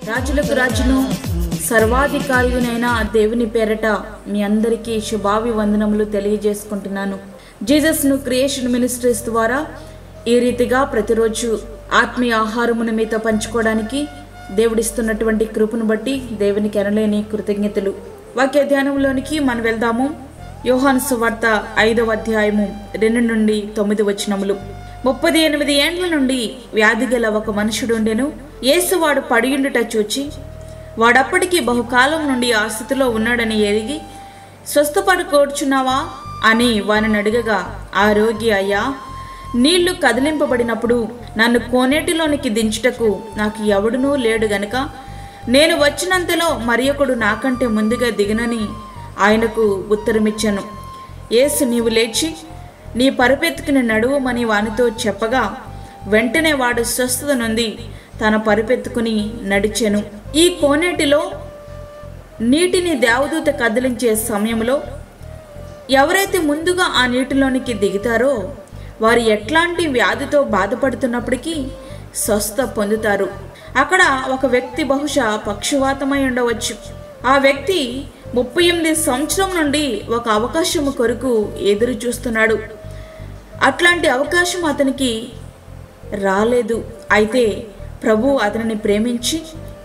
రాజులకు రాజును సర్వాధికారినైన దేవుని పేరట మీ అందరికీ శుభాభివందనములు తెలియజేసుకుంటున్నాను. జీసస్ను క్రియేషన్ మినిస్ట్రీస్ ద్వారా ఈ రీతిగా ప్రతిరోజు ఆత్మీయ ఆహారమును మీతో పంచుకోవడానికి దేవుడిస్తున్నటువంటి కృపను బట్టి దేవునికి ఎనలేని కృతజ్ఞతలు. వాక్య ధ్యానంలోనికి మనం వెళ్దాము. యోహాను సువార్త 5వ అధ్యాయము 2 నుండి 9 వచనములు. 38 ఏండ్ల నుండి వ్యాధి గల ఒక మనుషుడుండెను. యేసు వాడు పడియుండుట చూచి వాడప్పటికి బహుకాలం నుండి ఆ స్థితిలో ఉన్నాడని ఎరిగి, స్వస్థపడుకోర్చున్నావా అని వారిని అడగగా, ఆ రోగి, అయ్యా, నీళ్లు కదిలింపబడినప్పుడు నన్ను కోనేటిలోనికి దించుటకు నాకు ఎవడునూ లేడు గనుక నేను వచ్చినంతలో మరియొకడు నాకంటే ముందుగా దిగనని ఆయనకు ఉత్తరమిచ్చాను. యేసు, నీవు లేచి నీ పరుపెత్తుకుని నడువమని వానితో చెప్పగా, వెంటనే వాడు స్వస్థత నొంది తన పరుపెత్తుకుని నడిచెను. ఈ కోనేటిలో నీటిని దేవదూత కదిలించే సమయంలో ఎవరైతే ముందుగా ఆ నీటిలోనికి దిగుతారో వారు ఎట్లాంటి వ్యాధితో బాధపడుతున్నప్పటికీ స్వస్థ పొందుతారు. అక్కడ ఒక వ్యక్తి బహుశా పక్షవాతమై ఉండవచ్చు. ఆ వ్యక్తి 38 సంవత్సరం నుండి ఒక అవకాశము కొరకు ఎదురు చూస్తున్నాడు. అట్లాంటి అవకాశం అతనికి రాలేదు. అయితే ప్రభు అతనిని ప్రేమించి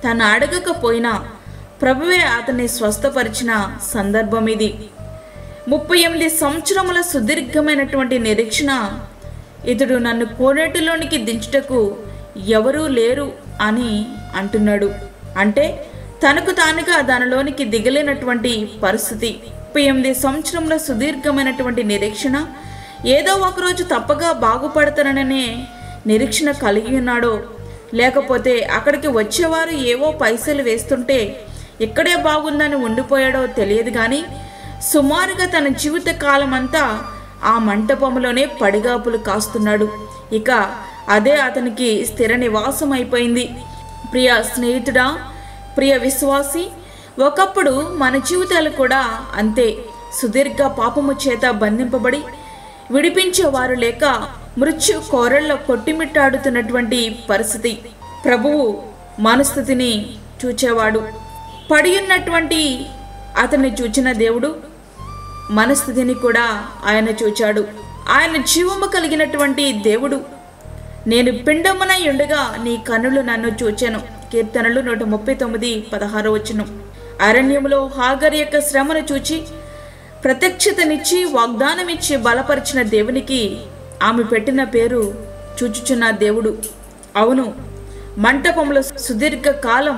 తను అడగకపోయినా ప్రభువే అతన్ని స్వస్థపరిచిన సందర్భం ఇది. 38 సంవత్సరముల సుదీర్ఘమైనటువంటి నిరీక్షణ, ఇతడు నన్ను కోనేటిలోనికి దించుటకు ఎవరూ లేరు అని అంటున్నాడు. అంటే తనకు తానుగా దానిలోనికి దిగలేనటువంటి పరిస్థితి. 38 సంవత్సరముల సుదీర్ఘమైనటువంటి నిరీక్షణ, ఏదో ఒకరోజు తప్పగా బాగుపడతాననే నిరీక్షణ కలిగి ఉన్నాడో, లేకపోతే అక్కడికి వచ్చేవారు ఏవో పైసలు వేస్తుంటే ఇక్కడే బాగుందని ఉండిపోయాడో తెలియదు. కానీ సుమారుగా తన జీవిత కాలం అంతా ఆ మంటపంలోనే పడిగాపులు కాస్తున్నాడు. ఇక అదే అతనికి స్థిర నివాసం అయిపోయింది. ప్రియ స్నేహితుడా, ప్రియ విశ్వాసి, ఒకప్పుడు మన జీవితాలు కూడా అంతే. సుదీర్ఘ పాపము చేత బంధింపబడి విడిపించేవారు లేక మృత్యు కోరల్లో కొట్టిమిట్టాడుతున్నటువంటి పరిస్థితి. ప్రభువు మనస్థితిని చూచేవాడు. పడి ఉన్నటువంటి అతన్ని చూచిన దేవుడు మనస్థితిని కూడా ఆయన చూచాడు. ఆయన జీవము కలిగినటువంటి దేవుడు. నేను పిండమునై ఉండగా నీ కన్నులు నన్ను చూచెను. కీర్తనలు 139:16 వచనం. అరణ్యములో హాగర్ యొక్క శ్రమను చూచి ప్రత్యక్షతనిచ్చి వాగ్దానమిచ్చి బలపరిచిన దేవునికి ఆమె పెట్టిన పేరు చూచుచున్న దేవుడు. అవును, మంటపంలో సుదీర్ఘ కాలం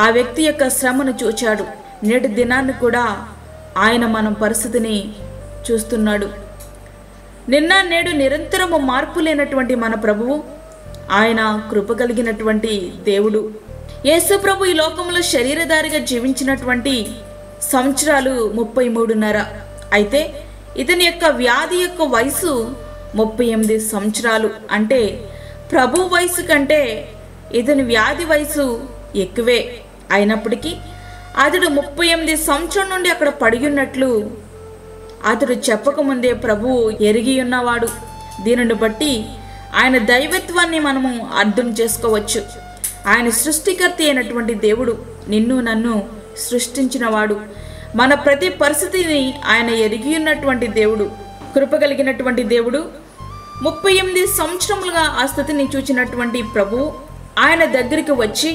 ఆ వ్యక్తి యొక్క శ్రమను చూచాడు. నేటి దినాన్ని కూడా ఆయన మన పరిస్థితిని చూస్తున్నాడు. నిన్న నేడు నిరంతరము మార్పు లేనటువంటి మన ప్రభువు, ఆయన కృప కలిగినటువంటి దేవుడు. యేసు ప్రభు ఈ లోకంలో శరీరధారిగా జీవించినటువంటి సంవత్సరాలు 33.5. అయితే ఇతని యొక్క వ్యాధి యొక్క వయసు 38 సంవత్సరాలు. అంటే ప్రభు వయసు కంటే ఇతని వ్యాధి వయసు ఎక్కువే. అయినప్పటికీ అతడు 38 సంవత్సరం నుండి అక్కడ పడి ఉన్నట్లు అతడు చెప్పకముందే ప్రభువు ఎరిగి ఉన్నవాడు. దీనిని బట్టి ఆయన దైవత్వాన్ని మనము అర్థం చేసుకోవచ్చు. ఆయన సృష్టికర్త అయినటువంటి దేవుడు, నిన్ను నన్ను సృష్టించినవాడు, మన ప్రతి పరిస్థితిని ఆయన ఎరిగి ఉన్నటువంటి దేవుడు, కృప కలిగినటువంటి దేవుడు. 38 సంవత్సరములుగా ఆ స్థితిని చూచినటువంటి ప్రభువు ఆయన దగ్గరికి వచ్చి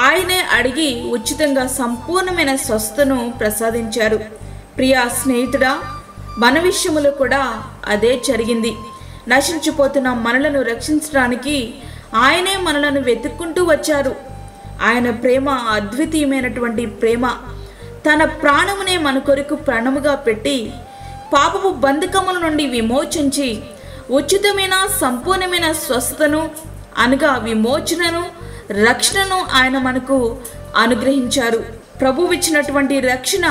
ఆయనే అడిగి ఉచితంగా సంపూర్ణమైన స్వస్థను ప్రసాదించారు. ప్రియా స్నేహితుడా, మన విషయములో కూడా అదే జరిగింది. నశించిపోతున్న మనలను రక్షించడానికి ఆయనే మనలను వెతుక్కుంటూ వచ్చారు. ఆయన ప్రేమ అద్వితీయమైనటువంటి ప్రేమ. తన ప్రాణమునే మన కొరకు ప్రాణముగా పెట్టి పాపపు బంధకముల నుండి విమోచించి ఉచితమైన సంపూర్ణమైన స్వస్థతను అనగా విమోచనను, రక్షణను ఆయన మనకు అనుగ్రహించారు. ప్రభువు ఇచ్చినటువంటి రక్షణ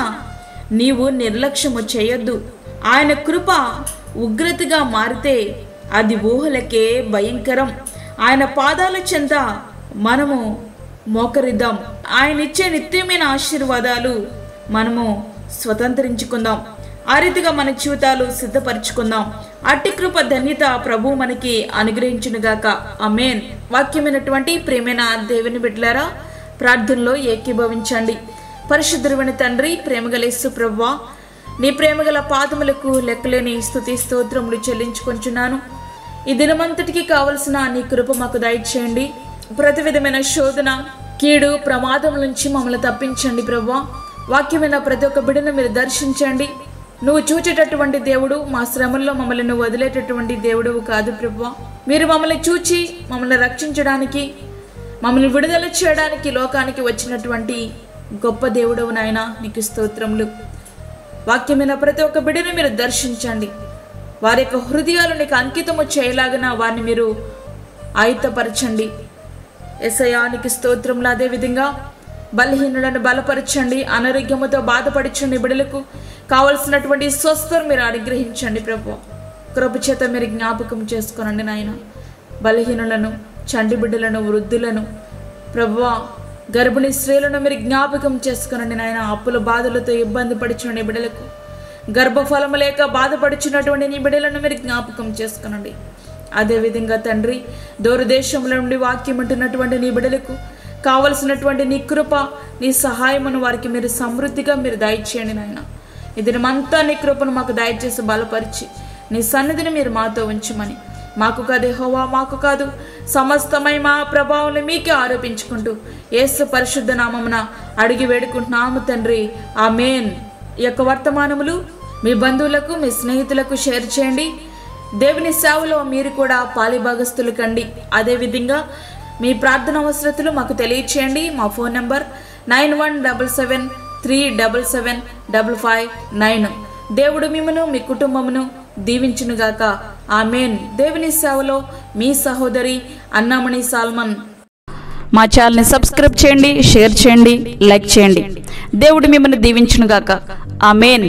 నీవు నిర్లక్ష్యము చేయొద్దు. ఆయన కృప ఉగ్రతగా మారితే అది ఊహలకే భయంకరం. ఆయన పాదాల చెంత మనము మోకరిద్దాం. ఆయన ఇచ్చే నిత్యమైన ఆశీర్వాదాలు మనము స్వతంత్రించుకుందాం. ఆ రీతిగా మన జీవితాలు సిద్ధపరచుకుందాం. అట్టి కృప ధన్యత ప్రభు మనకి అనుగ్రహించునుగాక. ఆమేన్. వాక్యమైనటువంటి ప్రేమైన దేవుని బిడ్డలారా, ప్రార్థనలో ఏకీభవించండి. పరిశుద్ధుడైన తండ్రి, ప్రేమగల యేసు ప్రభువా, నీ ప్రేమగల పాదములకు లెక్కలేని స్తుతి స్తోత్రములు చెల్లించుకొంచున్నాను. ఈ దినమంతటికి కావలసిన నీ కృప మాకు దయచేయండి. ప్రతి విధమైన శోధన, కీడు, ప్రమాదం నుంచి మమ్మల్ని తప్పించండి ప్రభువా. వాక్యమైన ప్రతి ఒక్క బిడ్డను మీరు దర్శించండి. నువ్వు చూచేటటువంటి దేవుడు, మా శ్రమల్లో మమ్మల్ని నువ్వు వదిలేటటువంటి దేవుడు కాదు ప్రభువా. మీరు మమ్మల్ని చూచి మమ్మల్ని రక్షించడానికి, మమ్మల్ని విడుదల చేయడానికి లోకానికి వచ్చినటువంటి గొప్ప దేవుడవు నాయన, నీకు స్తోత్రములు. వాక్యమైన ప్రతి ఒక్క బిడ్డను మీరు దర్శించండి. వారి యొక్క హృదయాలు నీకు అంకితము చేయలాగిన వారిని మీరు ఆయుత్తపరచండి. యేసయ్యా నీకు స్తోత్రములు. అదేవిధంగా బలహీనులను బలపరచండి. అనారోగ్యముతో బాధపడుచున్న బిడ్డలకు కావలసినటువంటి స్వస్థను మీరు అనుగ్రహించండి ప్రభు. కృప చేత మీరు జ్ఞాపకం చేసుకోనండి నాయన. బలహీనులను, చంటి బిడ్డలను, వృద్ధులను ప్రభువా, గర్భిణీ స్త్రీలను మీరు జ్ఞాపకం చేసుకునండి నాయన. అప్పుల బాధలతో ఇబ్బంది పడుచున్న బిడ్డలకు, గర్భఫలము లేక బాధపడుచున్నటువంటి నీ బిడ్డలను మీరు జ్ఞాపకం చేసుకునండి. అదేవిధంగా తండ్రి, దూరదేశంలో నుండి వాక్యం ఉంటున్నటువంటి నీ బిడ్డలకు కావలసినటువంటి నీ కృప, నీ సహాయమును వారికి మీరు సమృద్ధిగా మీరు దయచేయండి నాయన. ఈ దినమంతా నీ కృపను మాకు దయచేసి బలపరిచి నీ సన్నిధిని మీరు మాతో ఉంచమని, మాకు కాదు యెహోవా, మాకు కాదు, సమస్తమై మా ప్రభావం మీకే ఆరోపించుకుంటూ యేసు పరిశుద్ధ నామమున అడిగి వేడుకుంటున్నాము తండ్రి, ఆమేన్. ఈ యొక్క వర్తమానములు మీ బంధువులకు, మీ స్నేహితులకు షేర్ చేయండి. దేవుని సేవలో మీరు కూడా పాలిభాగస్తులు కండి. అదేవిధంగా మీ ప్రార్థన అవసరతలు మాకు తెలియచేయండి. మా ఫోన్ నంబర్ 9177377559. దేవుడు మిమ్మను, మీ కుటుంబమును దీవించునుగాక. ఆమేన్. దేవుని సేవలో మీ సహోదరి అన్నామణి సాల్మన్. మా ఛానల్ని సబ్స్క్రైబ్ చేయండి, షేర్ చేయండి, లైక్ చేయండి. దేవుడు మిమ్మల్ని దీవించునుగాక. ఆమేన్.